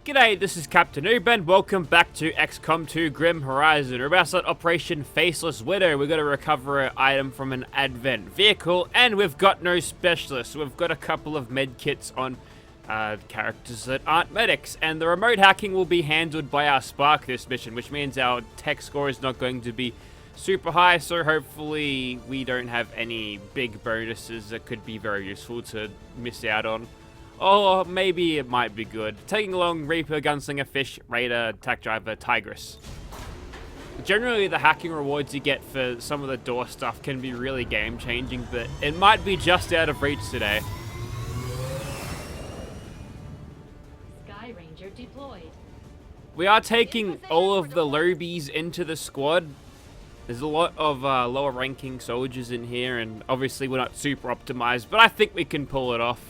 G'day, this is Captainoob and welcome back to XCOM 2 Grim Horizon. We're about to start Operation Faceless Widow. We've got to recover an item from an advent vehicle, and we've got no specialists. We've got a couple of med kits on characters that aren't medics, and the remote hacking will be handled by our Spark this mission, which means our tech score is not going to be super high, so hopefully we don't have any big bonuses that could be very useful to miss out on. Or maybe it might be good. Taking along Reaper, Gunslinger, Fish, Raider, Attack Driver, Tigress. Generally, the hacking rewards you get for some of the door stuff can be really game-changing, but it might be just out of reach today. Sky Ranger deployed. We are taking all of the lowbies into the squad. There's a lot of lower ranking soldiers in here, and obviously we're not super optimized, but I think we can pull it off.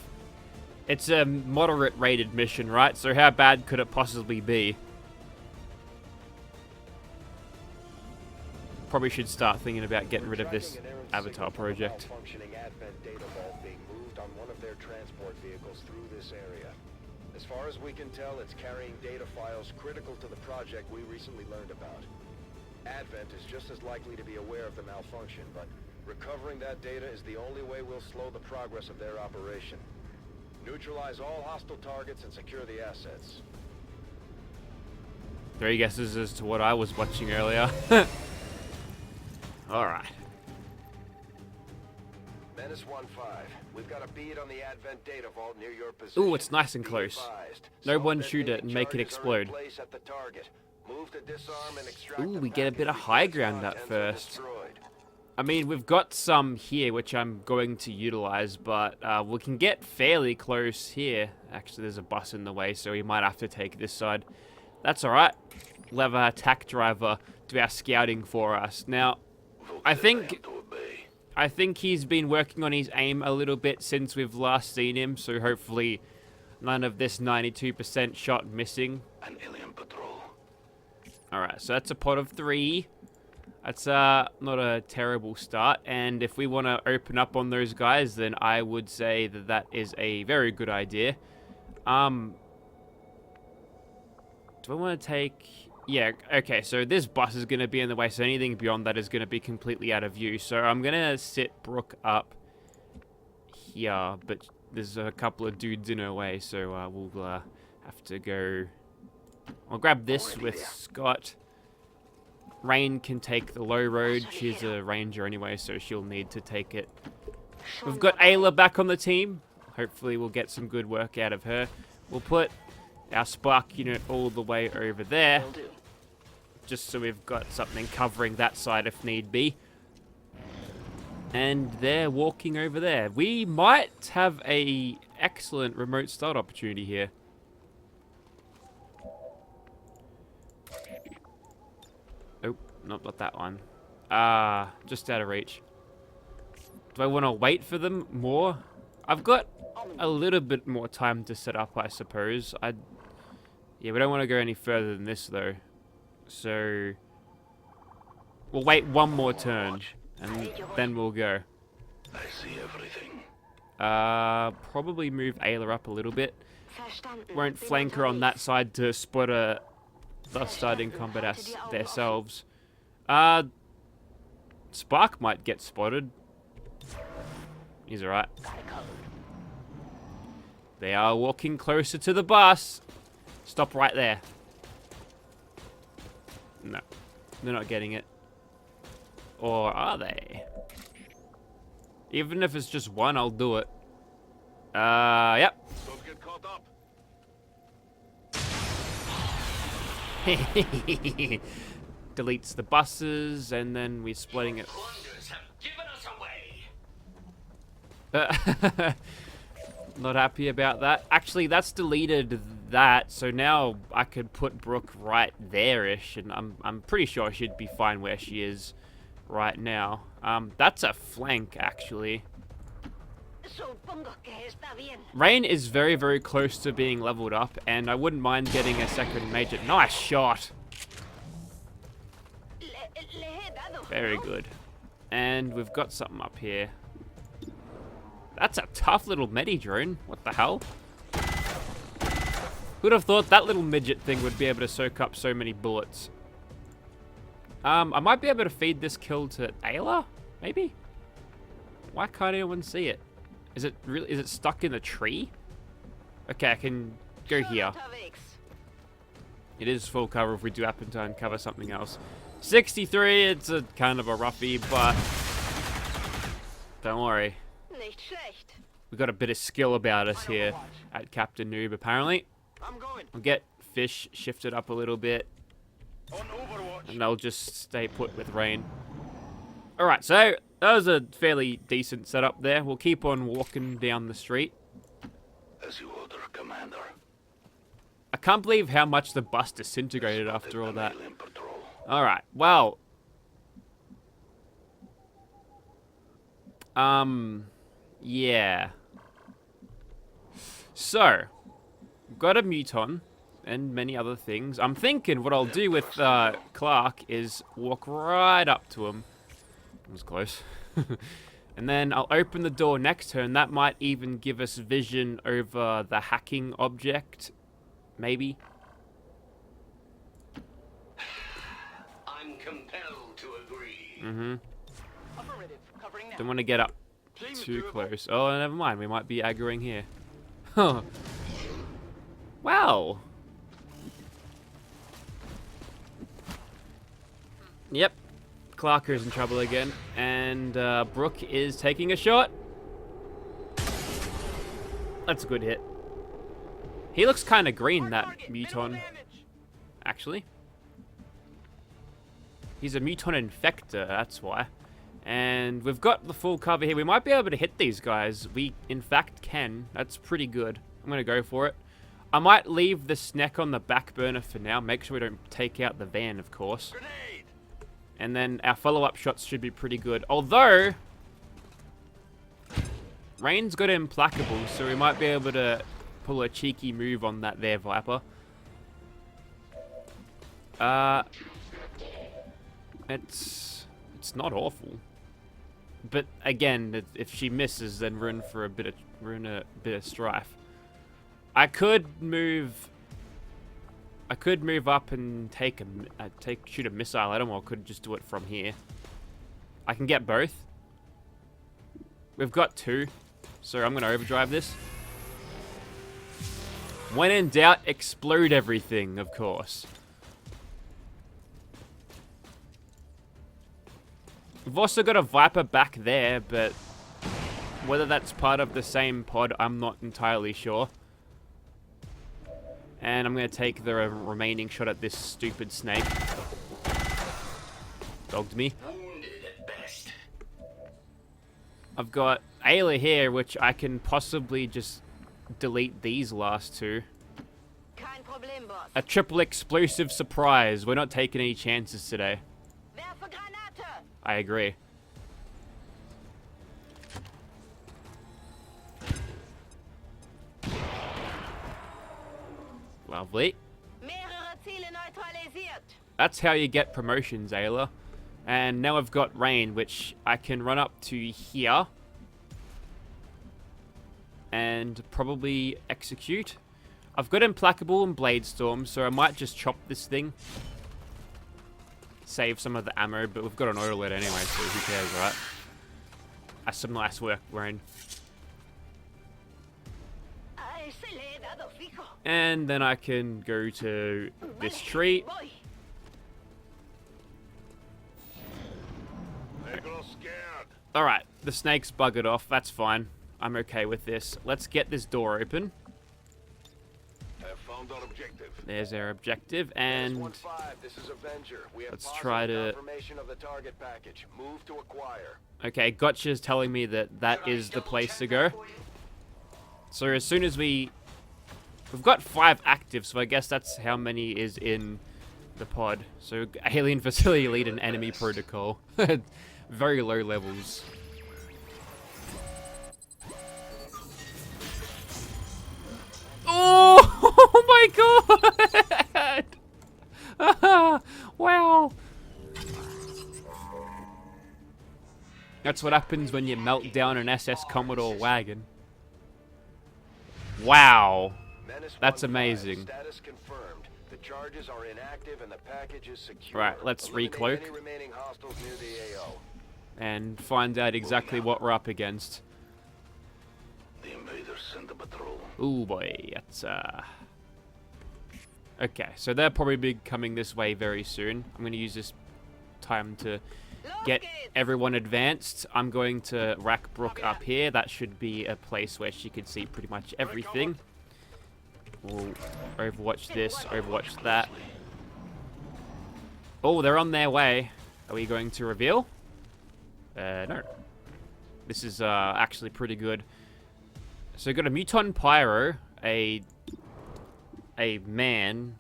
It's a moderate rated mission, right? So how bad could it possibly be? Probably should start thinking about getting rid of this Avatar project. Functioning advent data vault being moved on one of their transport vehicles through this area. As far as we can tell, it's carrying data files critical to the project we recently learned about. Advent is just as likely to be aware of the malfunction, but recovering that data is the only way we'll slow the progress of their operation. Neutralize all hostile targets and secure the assets. 3 guesses as to what I was watching earlier. Alright. Menace 1-5. We've got a bead on the Advent data vault near your position. Ooh, it's nice and close. No one shoot it and make it explode. Ooh, we get a bit of high ground at first. I mean, we've got some here, which I'm going to utilize, but we can get fairly close here. Actually, there's a bus in the way, so we might have to take this side. That's alright. We'll have our attack driver do our scouting for us. Now, I think he's been working on his aim a little bit since we've last seen him, so hopefully none of this 92% shot missing. An alien patrol. Alright, so that's a pot of 3. That's not a terrible start, and if we want to open up on those guys, then I would say that that is a very good idea. Do I want to take... Yeah, okay, so this bus is going to be in the way, so anything beyond that is going to be completely out of view. So I'm going to sit Brooke up here, but there's a couple of dudes in her way, so we'll have to go... I'll grab this with Scott. Rain can take the low road. She's a ranger anyway, so she'll need to take it. We've got Ayla back on the team. Hopefully we'll get some good work out of her. We'll put our Spark unit all the way over there, just so we've got something covering that side if need be. And they're walking over there. We might have a excellent remote start opportunity here. Oh, not that one. Just out of reach. Do I want to wait for them more? I've got a little bit more time to set up, I suppose. Yeah, we don't want to go any further than this, though. So we'll wait one more turn, and then we'll go. I see everything. Probably move Ayla up a little bit. Won't flank her on that side to spot a... Thus starting combat themselves. Spark might get spotted. He's alright. They are walking closer to the bus. Stop right there. No, they're not getting it. Or are they? Even if it's just one, I'll do it. Yep. Don't get caught up. Deletes the buses, and then we're splitting it. Not happy about that. Actually, that's deleted that, so now I could put Brooke right there-ish, and I'm pretty sure she'd be fine where she is right now. That's a flank, actually. Rain is very, very close to being leveled up, and I wouldn't mind getting a second major. Nice shot! Very good. And we've got something up here. That's a tough little medi drone. What the hell? Who'd have thought that little midget thing would be able to soak up so many bullets? I might be able to feed this kill to Ayla, maybe? Why can't anyone see it? Is it stuck in the tree? Okay, I can go here. It is full cover if we do happen to uncover something else. 63, it's a kind of a roughie, but don't worry. We got a bit of skill about us here at Captainoob, apparently. I'll get fish shifted up a little bit, and they'll just stay put with rain. Alright, so that was a fairly decent setup there. We'll keep on walking down the street. As you order, Commander. I can't believe how much the bus disintegrated after all that. Alright, well. Yeah. So, got a muton and many other things. I'm thinking what I'll do with Clark is walk right up to him. That was close. And then I'll open the door next turn. That might even give us vision over the hacking object. Maybe. I'm compelled to agree. Mm-hmm. Don't want to get up too close. Oh, never mind. We might be aggroing here. Huh. Wow. Yep. Clarker's in trouble again. And Brooke is taking a shot. That's a good hit. He looks kind of green, that muton. Actually. He's a muton infector, that's why. And we've got the full cover here. We might be able to hit these guys. We, in fact, can. That's pretty good. I'm going to go for it. I might leave the snack on the back burner for now. Make sure we don't take out the van, of course. And then our follow-up shots should be pretty good. Although, Rain's got implacable, so we might be able to pull a cheeky move on that there Viper. It's not awful. But again, if she misses, then ruin a bit of strife. I could move up and shoot a missile at him, or I could just do it from here. I can get both. We've got two, so I'm gonna overdrive this. When in doubt, explode everything, of course. We've also got a Viper back there, but whether that's part of the same pod, I'm not entirely sure. And I'm going to take the remaining shot at this stupid snake. Dogged me. I've got Ayla here, which I can possibly just delete these last two. A triple explosive surprise. We're not taking any chances today. I agree. Lovely. That's how you get promotions, Ayla. And now I've got Rain, which I can run up to here. And probably execute. I've got Implacable and Blade Storm, so I might just chop this thing. Save some of the ammo, but we've got an autoload anyway, so who cares, right? That's some nice work, Rain. And then I can go to this tree. Alright, the snake's buggered off. That's fine. I'm okay with this. Let's get this door open. There's our objective, and let's try to... Okay, Gotcha's telling me that that is the place to go. So as soon as we've got 5 active, so I guess that's how many is in the pod. So alien facility lead and enemy protocol. Very low levels. Oh my god! Wow. That's what happens when you melt down an SS Commodore wagon. Wow. That's amazing. Status confirmed. The charges are inactive and the package is secure. Right, let's recloak. Any remaining hostiles near the AO. And find out exactly what we're up against. The invaders sent a patrol. Ooh boy, that's okay, so they'll probably be coming this way very soon. I'm gonna use this time to get everyone advanced. I'm going to rack Brooke up here. That should be a place where she could see pretty much everything. We'll overwatch this, overwatch that. Oh, they're on their way. Are we going to reveal? No. This is actually pretty good. So we've got a Muton Pyro, a man,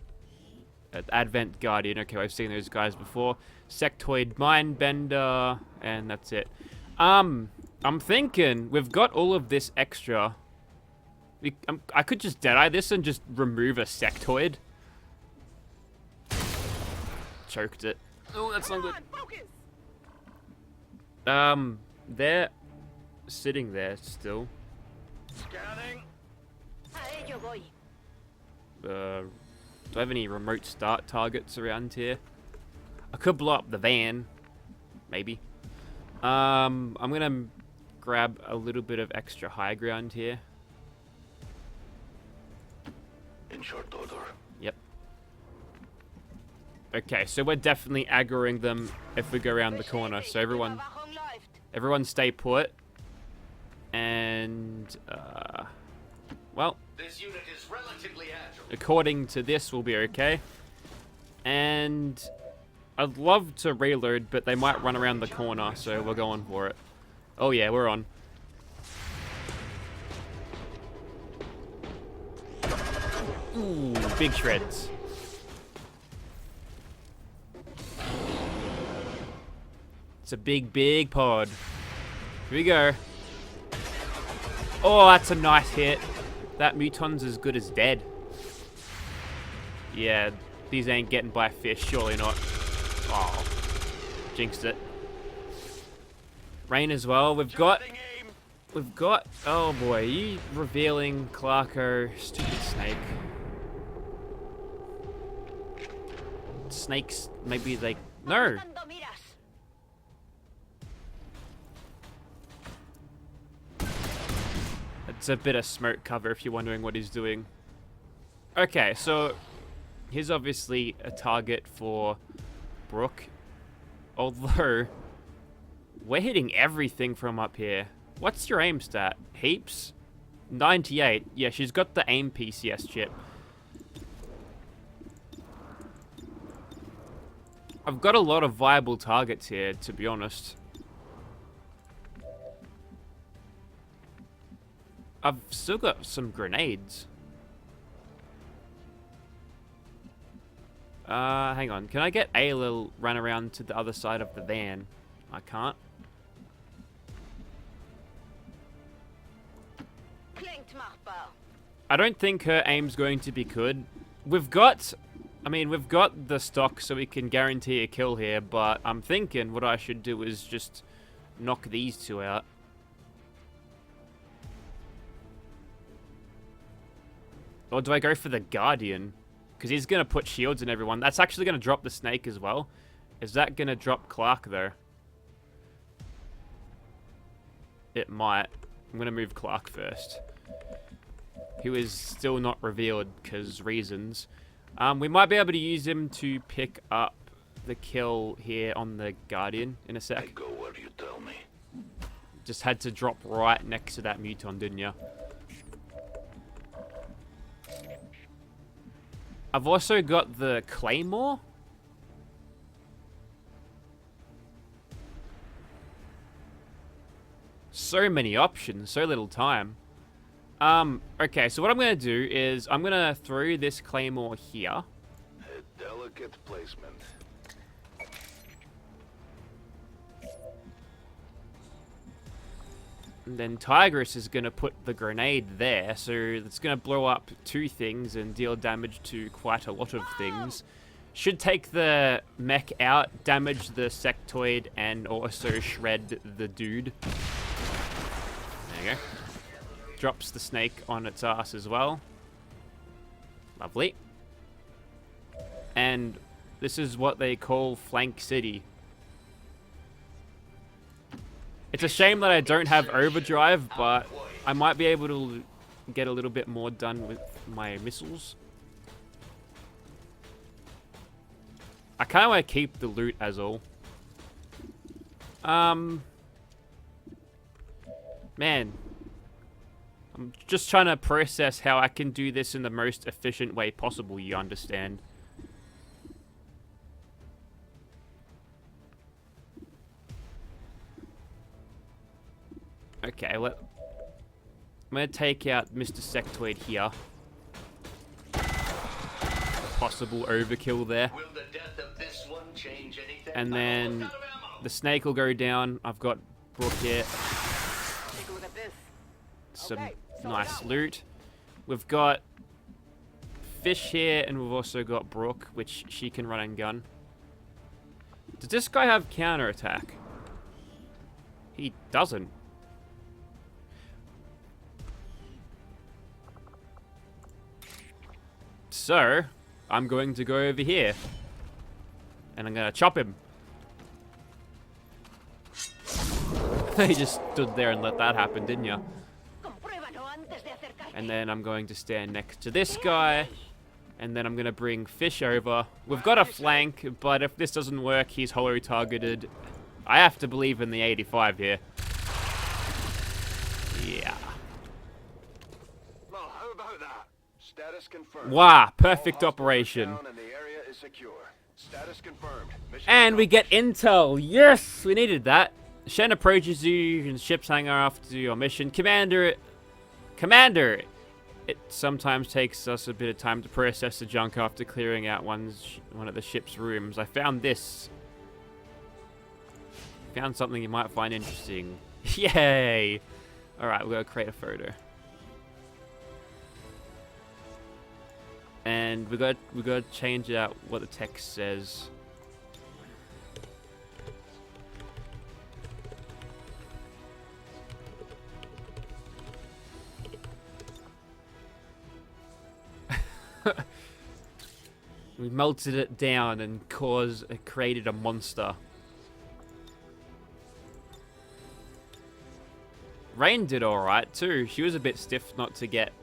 an Advent Guardian. Okay, I've seen those guys before. Sectoid Mindbender, and that's it. I'm thinking we've got all of this extra. I could just Deadeye this and just remove a Sectoid. Choked it. Oh, that's not good. They're sitting there still. Scanning. Do I have any remote start targets around here? I could blow up the van, maybe. I'm gonna grab a little bit of extra high ground here. In short order. Yep. Okay, so we're definitely aggroing them if we go around the corner. So everyone stay put. And well, This unit is relatively agile. according to this, we'll be okay. And I'd love to reload, but they might run around the corner, so we're going for it. Oh yeah, we're on. Ooh, big shreds. It's a big, big pod. Here we go. Oh, that's a nice hit. That Muton's as good as dead. Yeah, these ain't getting by fish, surely not. Oh, jinxed it. Rain as well. We've got, oh boy, you revealing Clarko, stupid snake. Snakes, maybe they, no. It's a bit of smoke cover if you're wondering what he's doing. Okay, so here's obviously a target for Brooke. Although, we're hitting everything from up here. What's your aim stat? Heaps? 98. Yeah, she's got the aim PCS chip. I've got a lot of viable targets here, to be honest. I've still got some grenades. Hang on. Can I get Aelil run around to the other side of the van? I can't. I don't think her aim's going to be good. We've got the stock so we can guarantee a kill here, but I'm thinking what I should do is just knock these two out. Or do I go for the Guardian? Because he's going to put shields in everyone. That's actually going to drop the snake as well. Is that going to drop Clark, though? It might. I'm going to move Clark first. He was still not revealed because reasons. We might be able to use him to pick up the kill here on the Guardian in a I sec. go where you tell me. Just had to drop right next to that Muton, didn't ya? I've also got the Claymore. So many options, so little time. Okay, so what I'm going to do is I'm going to throw this Claymore here. A delicate placement. And then Tigress is going to put the grenade there, so it's going to blow up two things and deal damage to quite a lot of things. Should take the mech out, damage the sectoid, and also shred the dude. There you go. Drops the snake on its ass as well. Lovely. And this is what they call Flank City. It's a shame that I don't have overdrive, but I might be able to get a little bit more done with my missiles. I kind of want to keep the loot as all. Man. I'm just trying to process how I can do this in the most efficient way possible, you understand? Okay, I'm gonna take out Mr. Sectoid here. Possible overkill there. Will the death of this one change anything? And then the snake will go down. I've got Brooke here. Take a look at this. Some Okay, so nice now- loot. We've got Fish here, and we've also got Brooke, which she can run and gun. Does this guy have counterattack? He doesn't. So, I'm going to go over here. And I'm going to chop him. You just stood there and let that happen, didn't you? And then I'm going to stand next to this guy. And then I'm going to bring Fish over. We've got a flank, but if this doesn't work, he's holo-targeted. I have to believe in the 85 here. Yeah. Well, how about that? Status confirmed. Wow, perfect All hostiles are operation. down and the area is secure. Status confirmed. Mission And we accomplished. get intel. Yes, we needed that. Shen approaches you and ship's hangar after your mission. Commander, it sometimes takes us a bit of time to process the junk after clearing out one of the ship's rooms. I found this. Found something you might find interesting. Yay! Alright, we're gonna create a photo. And we gotta change out what the text says. We melted it down and created a monster. Rain did alright too. She was a bit stiff not to get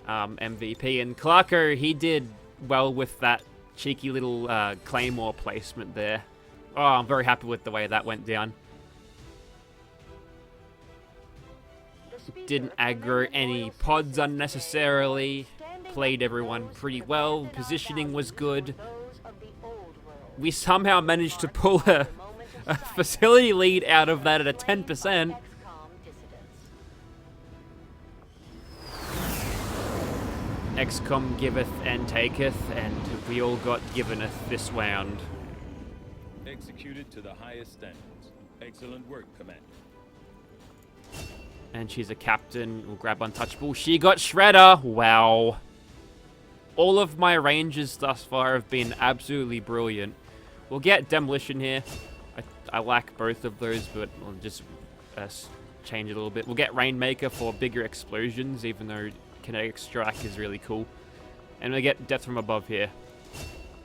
MVP. And Clarko, he did well with that cheeky little claymore placement there. Oh, I'm very happy with the way that went down. Didn't aggro any pods unnecessarily. Played everyone pretty well. Positioning was good. We somehow managed to pull a facility lead out of that at a 10%. XCOM giveth and taketh, and we all got giveneth this round. Executed to the highest standards. Excellent work, Commander. And she's a captain. We'll grab Untouchable. She got Shredder. Wow. All of my ranges thus far have been absolutely brilliant. We'll get Demolition here. I like both of those, but we'll just change it a little bit. We'll get Rainmaker for bigger explosions, even though Kinetic Strike is really cool. And we'll get Death from Above here.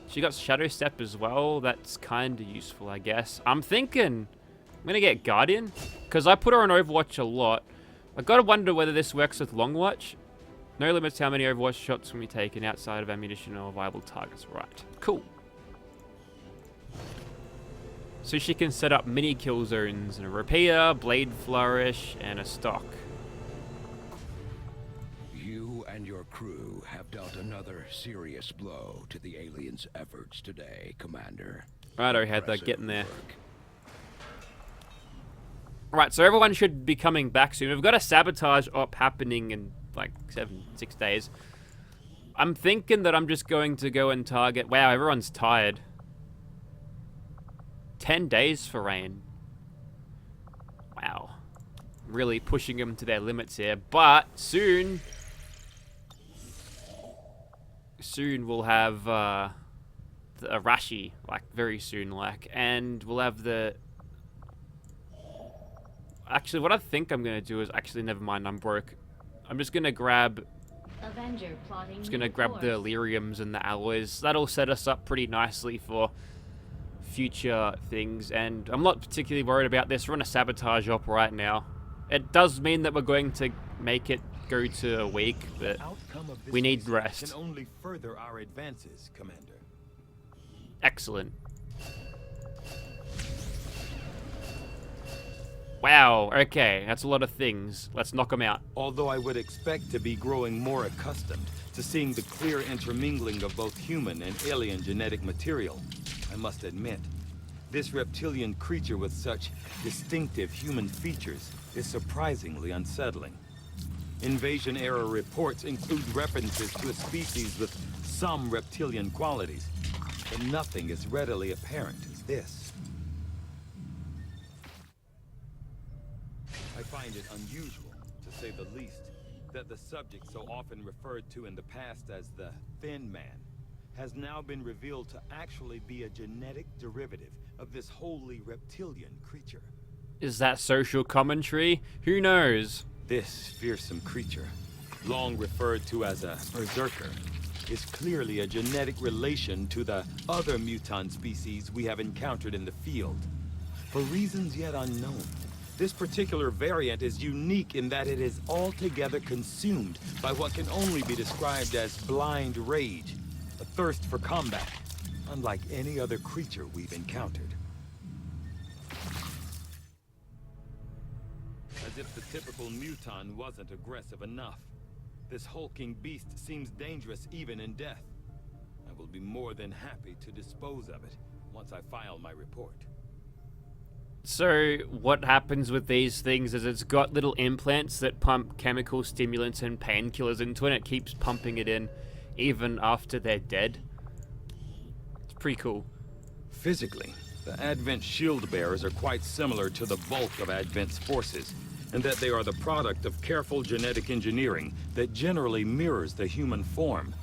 She got Shadow Step as well. That's kind of useful, I guess. I'm thinking I'm going to get Guardian, because I put her on Overwatch a lot. I gotta wonder whether this works with Long Watch. No limits how many Overwatch shots can be taken outside of ammunition or viable targets. Right. Cool. So she can set up mini kill zones and a Repeater, Blade Flourish, and a stock. You and your crew have dealt another serious blow to the aliens' efforts today, Commander. Righto, Heather, Impressive getting there. work. Right, so everyone should be coming back soon. We've got a sabotage op happening in like 6 days. I'm thinking that I'm just going to go and target... Wow, everyone's tired. 10 days for rain. Wow. Really pushing them to their limits here. But soon we'll have the Arashi, like very soon, like, and we'll have the... Actually, what I think I'm going to do is... Actually, never mind, I'm broke. I'm just going to grab Avenger plotting. Just gonna new grab the course. Lyriums and the alloys. That'll set us up pretty nicely for future things, and I'm not particularly worried about this. We're on a sabotage op right now. It does mean that we're going to make it go to a week, but Outcome of this we need mission rest. Can only further our advances, Commander. Excellent. Wow, okay, that's a lot of things. Let's knock them out. Although I would expect to be growing more accustomed to seeing the clear intermingling of both human and alien genetic material, I must admit, this reptilian creature with such distinctive human features is surprisingly unsettling. Invasion-era reports include references to a species with some reptilian qualities, but nothing as readily apparent as this. I find it unusual, to say the least, that the subject so often referred to in the past as the Thin Man has now been revealed to actually be a genetic derivative of this wholly reptilian creature. Is that social commentary? Who knows? This fearsome creature, long referred to as a berserker, is clearly a genetic relation to the other mutant species we have encountered in the field. For reasons yet unknown, this particular variant is unique in that it is altogether consumed by what can only be described as blind rage, a thirst for combat, unlike any other creature we've encountered. As if the typical mutant wasn't aggressive enough, this hulking beast seems dangerous even in death. I will be more than happy to dispose of it once I file my report. So what happens with these things is it's got little implants that pump chemical stimulants and painkillers into it, and it keeps pumping it in even after they're dead. It's pretty cool. Physically, the Advent shield bearers are quite similar to the bulk of Advent's forces, and that they are the product of careful genetic engineering that generally mirrors the human form.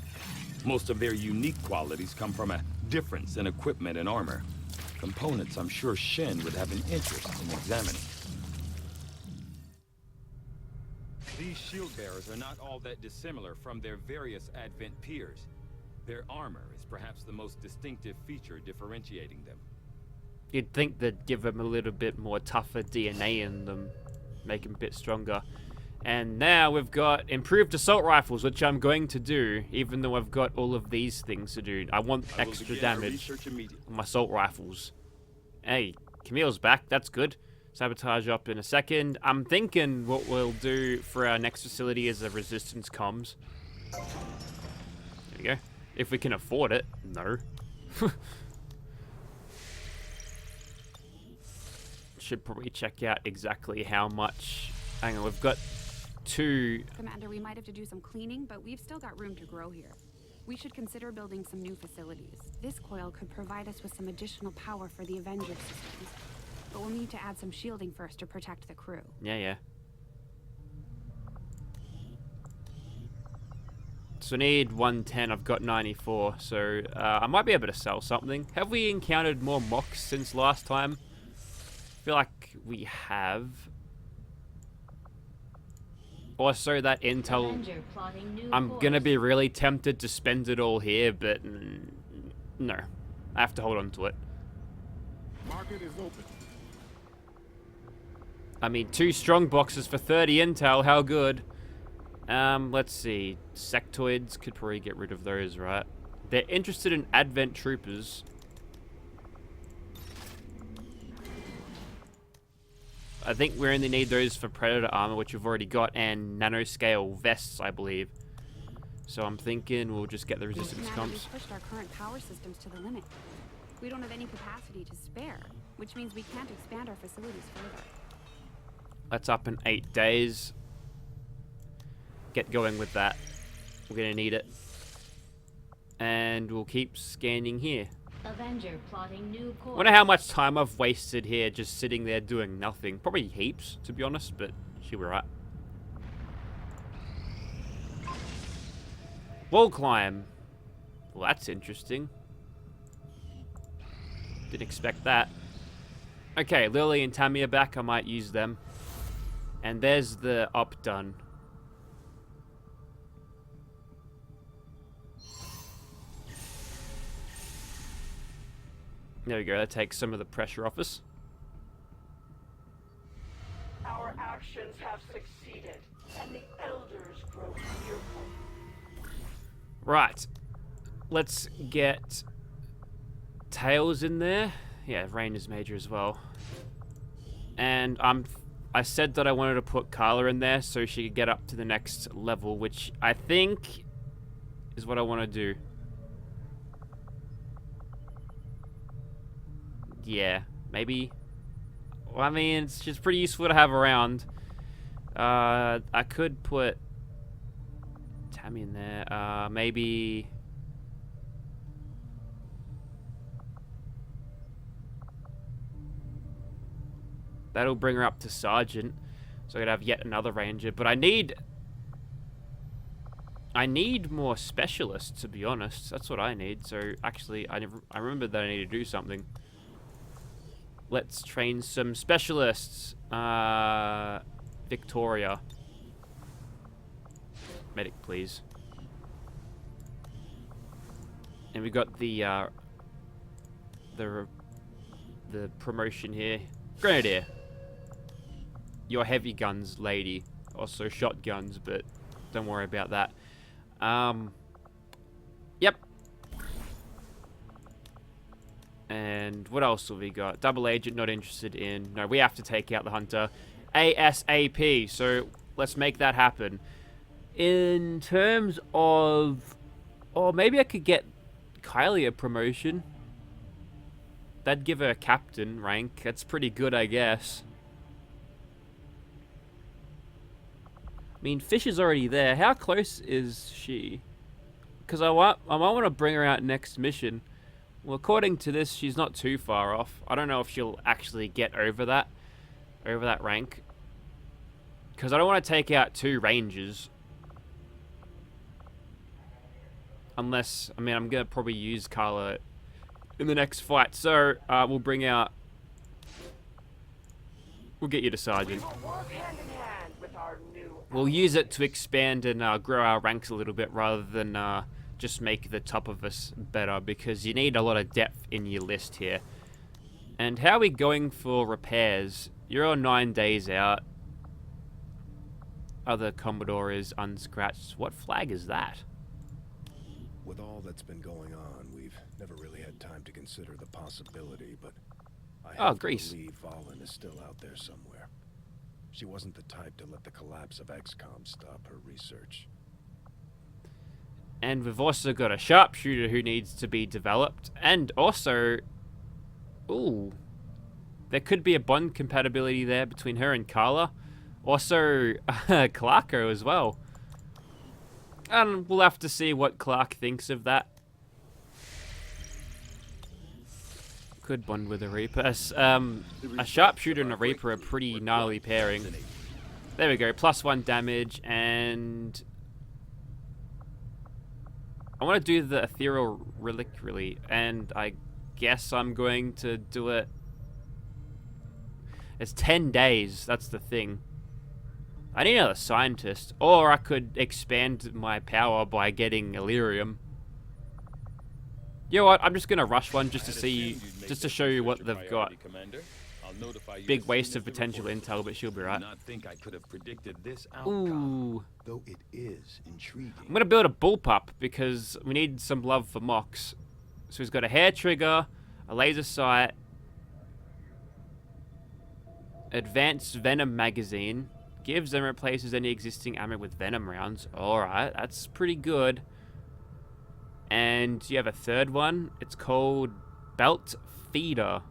Most of their unique qualities come from a difference in equipment and armor. Components I'm sure Shen would have an interest in examining. These shield bearers are not all that dissimilar from their various Advent peers. Their armor is perhaps the most distinctive feature differentiating them. You'd think they'd give them a little bit more tougher DNA in them, make them a bit stronger. And now we've got improved assault rifles, which I'm going to do, even though I've got all of these things to do. I want extra damage on my assault rifles. Hey, Camille's back. That's good. Sabotage up in a second. I'm thinking what we'll do for our next facility is a resistance comms. There we go. If we can afford it. No. Should probably check out exactly how much. Hang on, we've got 2. Commander, we might have to do some cleaning, but we've still got room to grow here. We should consider building some new facilities. This coil could provide us with some additional power for the Avenger systems, but we'll need to add some shielding first to protect the crew. Yeah. So I need 110, I've got 94, so I might be able to sell something. Have we encountered more mocks since last time? I feel like we have. Also, that intel, Avenger plotting new I'm course. gonna be really tempted to spend it all here, but no. I have to hold on to it. Market is open. I mean, 2 strong boxes for 30 intel, how good? Let's see. Sectoids, could probably get rid of those, right? They're interested in Advent troopers. I think we only need those for Predator armor, which we've already got, and nanoscale vests, I believe. So I'm thinking we'll just get the resistance Commander, comps. we've pushed our current power systems to the limit. We don't have any capacity to spare, which means we can't expand our facilities further. That's up in 8 days. Get going with that. We're gonna need it. And we'll keep scanning here. Avenger plotting new course. Wonder how much time I've wasted here just sitting there doing nothing. Probably heaps, to be honest, but she'll be right. Wall climb. Well, that's interesting. Didn't expect that. Okay, Lily and Tammy are back. I might use them. And there's the up done. There we go. That takes some of the pressure off us. Our actions have succeeded, and the elders grow fearful. Right. Let's get Tails in there. Yeah, Rain is major as well. And I said that I wanted to put Carla in there so she could get up to the next level, which I think is what I want to do. Yeah, maybe. Well, I mean, it's just pretty useful to have around. I could put Tammy in there. Maybe. That'll bring her up to Sergeant. So I could have yet another Ranger. But I need more specialists, to be honest. That's what I need. So actually, I remember that I need to do something. Let's train some specialists. Victoria. Medic, please. And we got the promotion here. Grenadier. Your heavy guns, lady. Also shotguns, but don't worry about that. Yep. And what else have we got? Double agent, not interested in. No, we have to take out the hunter ASAP. So let's make that happen. In terms of, or maybe I could get Kylie a promotion. That'd give her a captain rank. That's pretty good, I guess. I mean, Fish is already there. How close is she? Because I might want to bring her out next mission. Well, according to this, she's not too far off. I don't know if she'll actually get over that rank. Because I don't want to take out 2 Rangers. Unless, I mean, I'm going to probably use Carla in the next fight. So, we'll bring out... We'll get you to Sergeant. We will work hand in hand with our new. We'll use it to expand and grow our ranks a little bit rather than just make the top of us better, because you need a lot of depth in your list here. And how are we going for repairs? You're on 9 days out. Other Commodore is unscratched. What flag is that? With all that's been going on, we've never really had time to consider the possibility, but I have to Greece. believe Valen is still out there somewhere. She wasn't the type to let the collapse of XCOM stop her research. And we've also got a sharpshooter who needs to be developed. And also... Ooh. There could be a bond compatibility there between her and Carla. Also, Clarko as well. And we'll have to see what Clark thinks of that. Could bond with a Reaper. A sharpshooter and a Reaper are pretty gnarly pairing. There we go. +1 damage, and... I want to do the Ethereal Relic, really, and I guess I'm going to do it... It's 10 days, that's the thing. I need another scientist, or I could expand my power by getting Illyrium. You know what? I'm just gonna rush one just to see, just to show you what they've got. Big waste of potential intel, but she'll be right. Not think I could have predicted this outcome, Ooh, though it is intriguing. I'm gonna build a bullpup because we need some love for Mox. So he's got a hair trigger, a laser sight, advanced venom magazine. Gives and replaces any existing ammo with venom rounds. Alright, that's pretty good. And you have a third one. It's called Belt Feeder.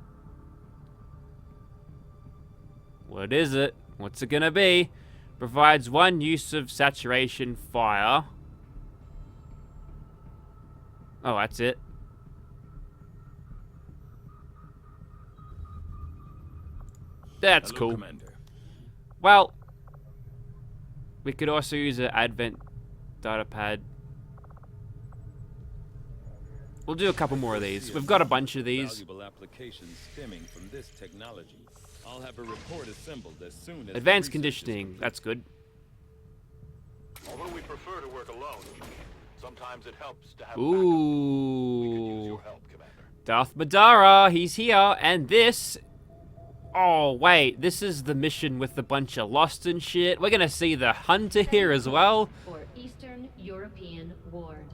What is it? What's it gonna be? Provides 1 use of saturation fire. Oh, that's it. That's cool. Commander. Well, we could also use an Advent data pad. We'll do a couple more of these. We've got a bunch of these. Valuable applications stemming from this technology. I'll have a report assembled as soon as Advanced conditioning. That's good. Although we prefer to work alone, sometimes it helps to have Ooh. help, Commander. Darth Madara, he's here, and this... Oh, wait, this is the mission with a bunch of Lost and shit. We're gonna see the Hunter here as well. For Eastern European Ward.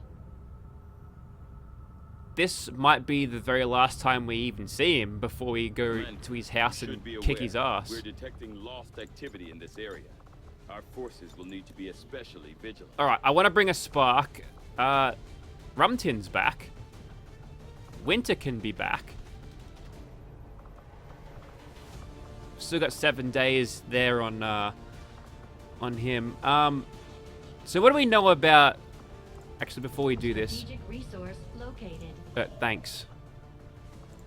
This might be the very last time we even see him before we go to his house and kick his ass. We're detecting lost activity in this area. Our forces will need to be especially vigilant. Alright, I want to bring a spark. Rumtin's back. Winter can be back. Still got 7 days there on him. So what do we know about... Actually, before we do this... Strategic resource located. Thanks.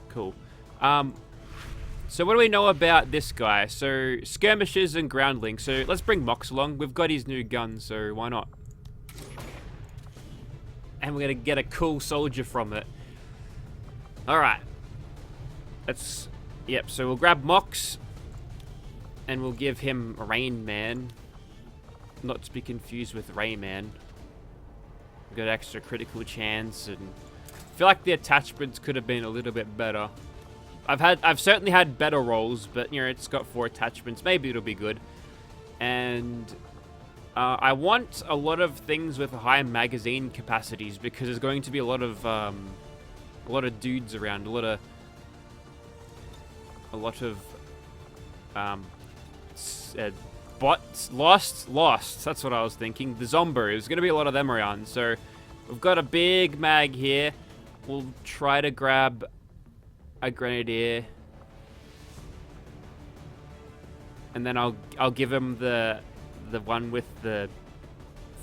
Cool. So what do we know about this guy? So, skirmishes and groundlings. So, let's bring Mox along. We've got his new gun, so why not? And we're going to get a cool soldier from it. Alright. Let's... Yep, so we'll grab Mox. And we'll give him Rain Man. Not to be confused with Rayman. We've got extra critical chance, and... I feel like the attachments could have been a little bit better. I've certainly had better rolls, but you know, it's got 4 attachments. Maybe it'll be good. And I want a lot of things with high magazine capacities because there's going to be a lot of dudes around, a lot of bots, lost. That's what I was thinking. The zombie. There's going to be a lot of them around. So we've got a big mag here. We'll try to grab a grenadier, and then I'll give him the one with the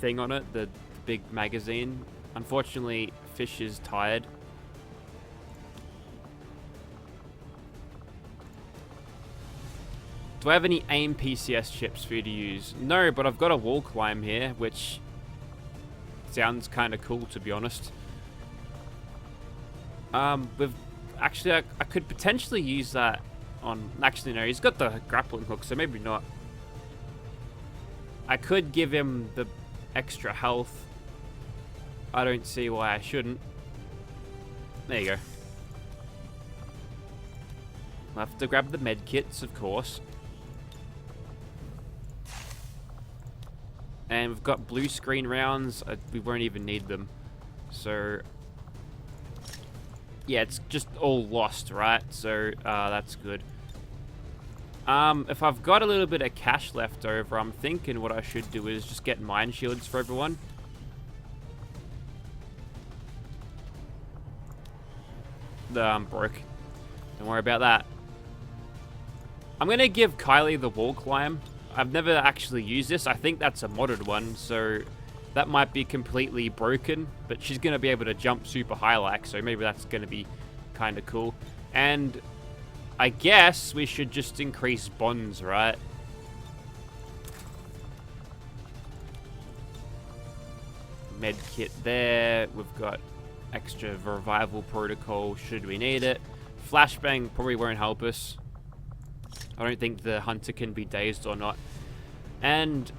thing on it, the big magazine. Unfortunately, Fish is tired. Do I have any AIM PCS chips for you to use? No, but I've got a wall climb here, which sounds kind of cool, to be honest. We've actually, I could potentially use that on... Actually, no, he's got the grappling hook, so maybe not. I could give him the extra health. I don't see why I shouldn't. There you go. I'll have to grab the med kits, of course. And we've got blue screen rounds. We won't even need them. So... Yeah, it's just all lost, right? So, that's good. If I've got a little bit of cash left over, I'm thinking what I should do is just get mine shields for everyone. I'm broke. Don't worry about that. I'm going to give Kylie the wall climb. I've never actually used this. I think that's a modded one, so... That might be completely broken, but she's going to be able to jump super high like, so maybe that's going to be kind of cool. And I guess we should just increase bonds, right? Med kit there. We've got extra revival protocol should we need it. Flashbang probably won't help us. I don't think the hunter can be dazed or not. And,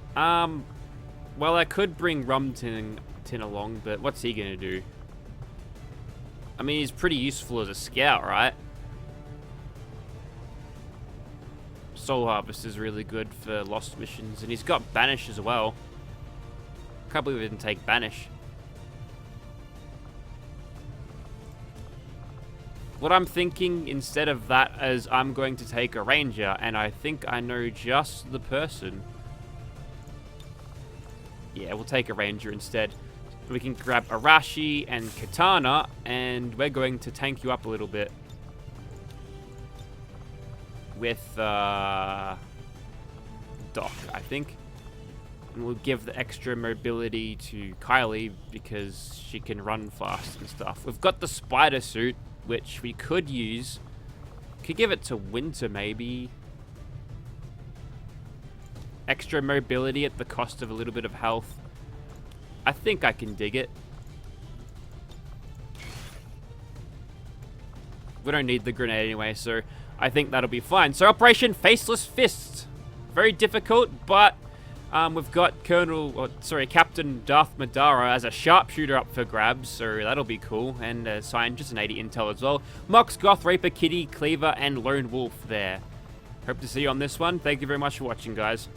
well, I could bring Rumtin along, but what's he gonna do? I mean, he's pretty useful as a scout, right? Soul Harvest is really good for lost missions, and he's got Banish as well. Can't believe we didn't take Banish. What I'm thinking instead of that is I'm going to take a Ranger, and I think I know just the person. Yeah, we'll take a Ranger instead. We can grab Arashi and Katana, and we're going to tank you up a little bit. With, Doc, I think. And we'll give the extra mobility to Kylie, because she can run fast and stuff. We've got the spider suit, which we could use. Could give it to Winter, maybe. Extra mobility at the cost of a little bit of health. I think I can dig it. We don't need the grenade anyway, so I think that'll be fine. So Operation Faceless Fist. Very difficult, but We've got Captain Darth Madara as a sharpshooter up for grabs, so that'll be cool. And Scientist and 80 Intel as well. Mox, Goth, Reaper, Kitty, Cleaver, and Lone Wolf there. Hope to see you on this one. Thank you very much for watching, guys.